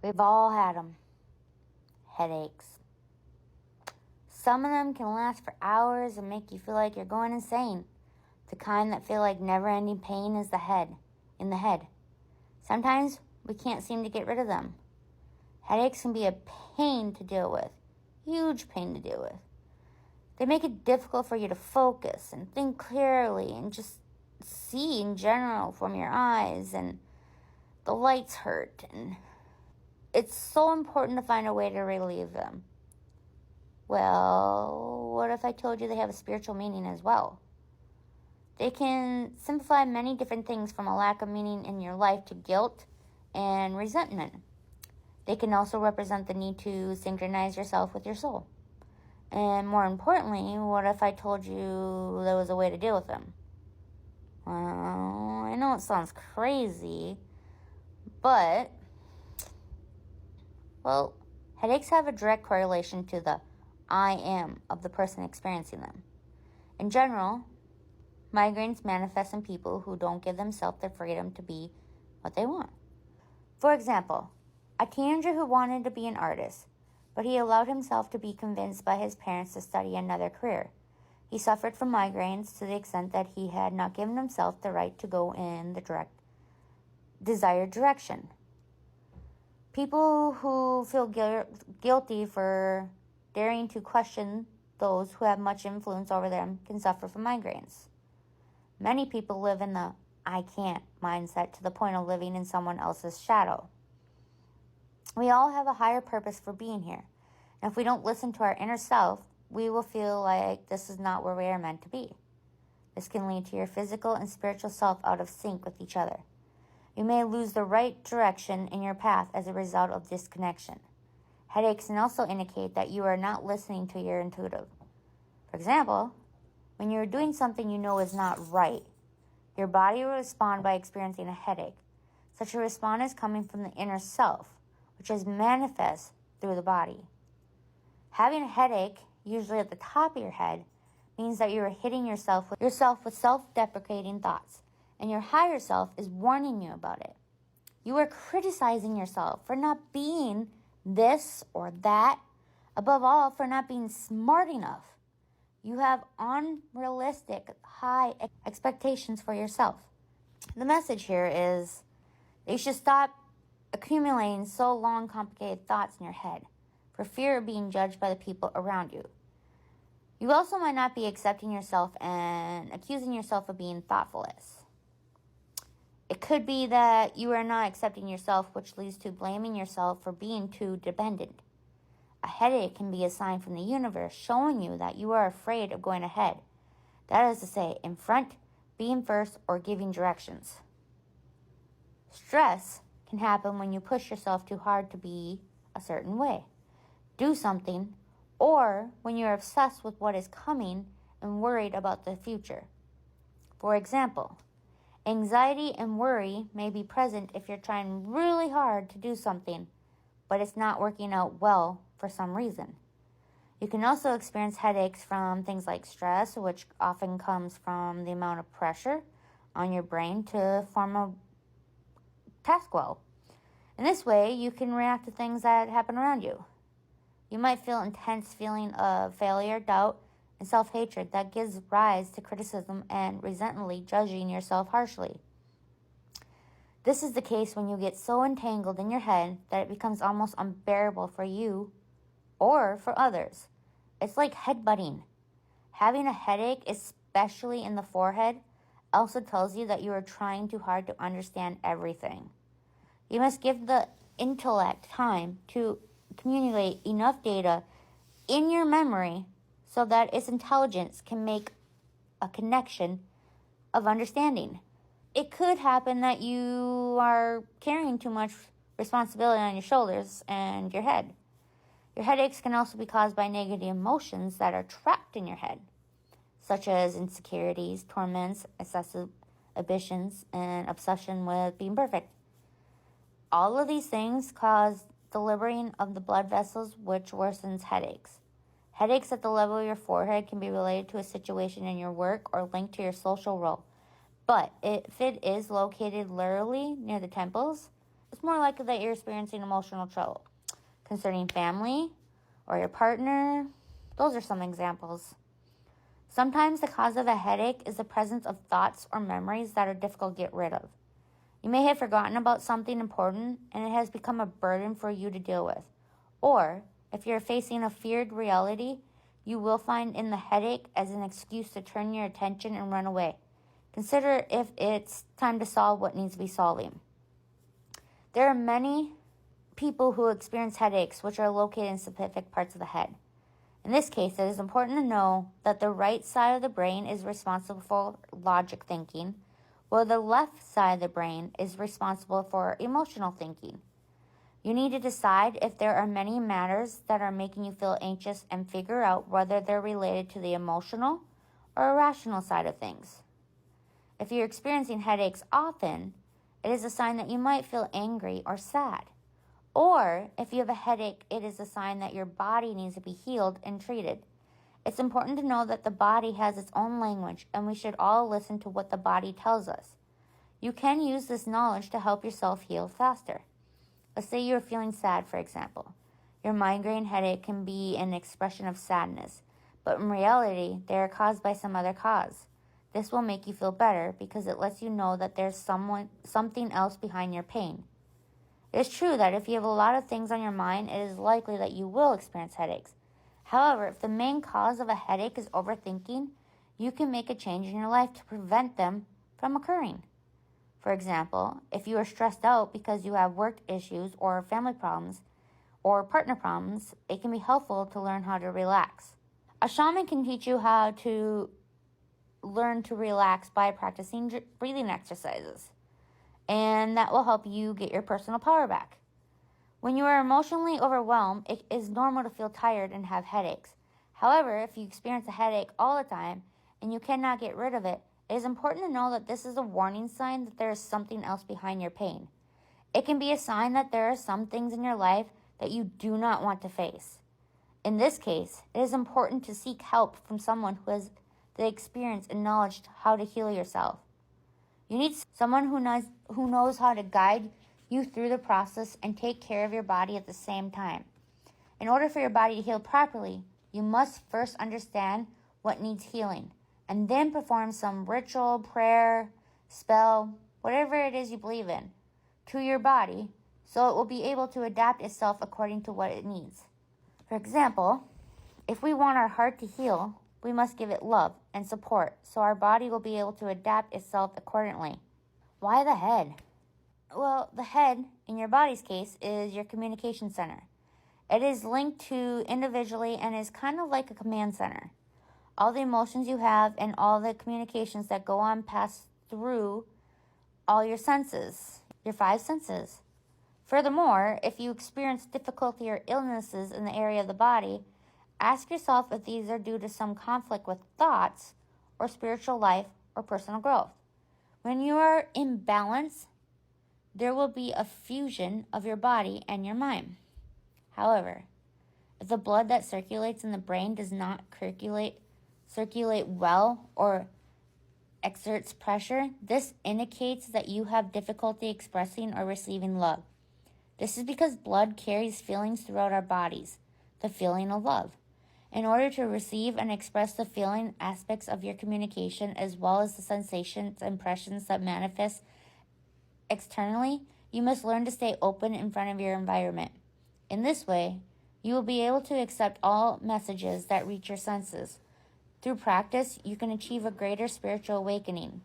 We've all had them. Headaches. Some of them can last for hours and make you feel like you're going insane. The kind that feel like never-ending pain in the head. Sometimes we can't seem to get rid of them. Headaches can be a pain to deal with. Huge pain to deal with. They make it difficult for you to focus and think clearly and just see in general from your eyes, and the lights hurt, and it's so important to find a way to relieve them. Well, what if I told you they have a spiritual meaning as well? They can simplify many different things, from a lack of meaning in your life to guilt and resentment. They can also represent the need to synchronize yourself with your soul. And more importantly, what if I told you there was a way to deal with them? Well, I know it sounds crazy, but, well, headaches have a direct correlation to the I am of the person experiencing them. In general, migraines manifest in people who don't give themselves the freedom to be what they want. For example, a teenager who wanted to be an artist, but he allowed himself to be convinced by his parents to study another career. He suffered from migraines to the extent that he had not given himself the right to go in the desired direction. People who feel guilty for daring to question those who have much influence over them can suffer from migraines. Many people live in the I can't mindset to the point of living in someone else's shadow. We all have a higher purpose for being here. And if we don't listen to our inner self, we will feel like this is not where we are meant to be. This can lead to your physical and spiritual self out of sync with each other. You may lose the right direction in your path as a result of disconnection. Headaches can also indicate that you are not listening to your intuitive. For example, when you're doing something you know is not right, your body will respond by experiencing a headache. Such a response is coming from the inner self, which is manifest through the body. Having a headache, usually at the top of your head, means that you are hitting yourself with self-deprecating thoughts, and your higher self is warning you about it. You are criticizing yourself for not being this or that, above all, for not being smart enough. You have unrealistic, high expectations for yourself. The message here is that you should stop accumulating so long complicated thoughts in your head for fear of being judged by the people around you. You also might not be accepting yourself and accusing yourself of being thoughtless. It could be that you are not accepting yourself, which leads to blaming yourself for being too dependent. A headache can be a sign from the universe showing you that you are afraid of going ahead. That is to say, in front, being first, or giving directions. Stress can happen when you push yourself too hard to be a certain way, do something, or when you're obsessed with what is coming and worried about the future. For example, anxiety and worry may be present if you're trying really hard to do something, but it's not working out well for some reason. You can also experience headaches from things like stress, which often comes from the amount of pressure on your brain to form a task well. In this way, you can react to things that happen around you. You might feel intense feeling of failure, doubt, and self-hatred that gives rise to criticism and resentfully judging yourself harshly. This is the case when you get so entangled in your head that it becomes almost unbearable for you or for others. It's like headbutting. Having a headache, especially in the forehead, also tells you that you are trying too hard to understand everything. You must give the intellect time to accumulate enough data in your memory so that its intelligence can make a connection of understanding. It could happen that you are carrying too much responsibility on your shoulders and your head. Your headaches can also be caused by negative emotions that are trapped in your head, such as insecurities, torments, excessive ambitions, and obsession with being perfect. All of these things cause the liberating of the blood vessels, which worsens headaches. Headaches at the level of your forehead can be related to a situation in your work or linked to your social role. But if it is located laterally near the temples, it's more likely that you're experiencing emotional trouble. Concerning family or your partner, those are some examples. Sometimes the cause of a headache is the presence of thoughts or memories that are difficult to get rid of. You may have forgotten about something important and it has become a burden for you to deal with. Or, if you're facing a feared reality, you will find in the headache as an excuse to turn your attention and run away. Consider if it's time to solve what needs to be solving. There are many people who experience headaches which are located in specific parts of the head. In this case, it is important to know that the right side of the brain is responsible for logic thinking, while the left side of the brain is responsible for emotional thinking. You need to decide if there are many matters that are making you feel anxious and figure out whether they're related to the emotional or irrational side of things. If you're experiencing headaches often, it is a sign that you might feel angry or sad. Or, if you have a headache, it is a sign that your body needs to be healed and treated. It's important to know that the body has its own language, and we should all listen to what the body tells us. You can use this knowledge to help yourself heal faster. Let's say you're feeling sad, for example. Your migraine headache can be an expression of sadness, but in reality, they are caused by some other cause. This will make you feel better because it lets you know that there's something else behind your pain. It is true that if you have a lot of things on your mind, it is likely that you will experience headaches. However, if the main cause of a headache is overthinking, you can make a change in your life to prevent them from occurring. For example, if you are stressed out because you have work issues or family problems or partner problems, it can be helpful to learn how to relax. A shaman can teach you how to learn to relax by practicing breathing exercises, and that will help you get your personal power back. When you are emotionally overwhelmed, it is normal to feel tired and have headaches. However, if you experience a headache all the time and you cannot get rid of it, it is important to know that this is a warning sign that there is something else behind your pain. It can be a sign that there are some things in your life that you do not want to face. In this case, it is important to seek help from someone who has the experience and knowledge how to heal yourself. You need someone who knows how to guide you through the process and take care of your body at the same time. In order for your body to heal properly, you must first understand what needs healing, and then perform some ritual, prayer, spell, whatever it is you believe in, to your body so it will be able to adapt itself according to what it needs. For example, if we want our heart to heal, we must give it love and support so our body will be able to adapt itself accordingly. Why the head? Well, the head, in your body's case, is your communication center. It is linked to individually and is kind of like a command center. All the emotions you have and all the communications that go on pass through all your senses, your 5 senses. Furthermore, if you experience difficulty or illnesses in the area of the body, ask yourself if these are due to some conflict with thoughts or spiritual life or personal growth. When you are in balance, there will be a fusion of your body and your mind. However, if the blood that circulates in the brain does not circulate well or exerts pressure, this indicates that you have difficulty expressing or receiving love. This is because blood carries feelings throughout our bodies, the feeling of love. In order to receive and express the feeling aspects of your communication as well as the sensations and impressions that manifest externally, you must learn to stay open in front of your environment. In this way, you will be able to accept all messages that reach your senses. Through practice, you can achieve a greater spiritual awakening.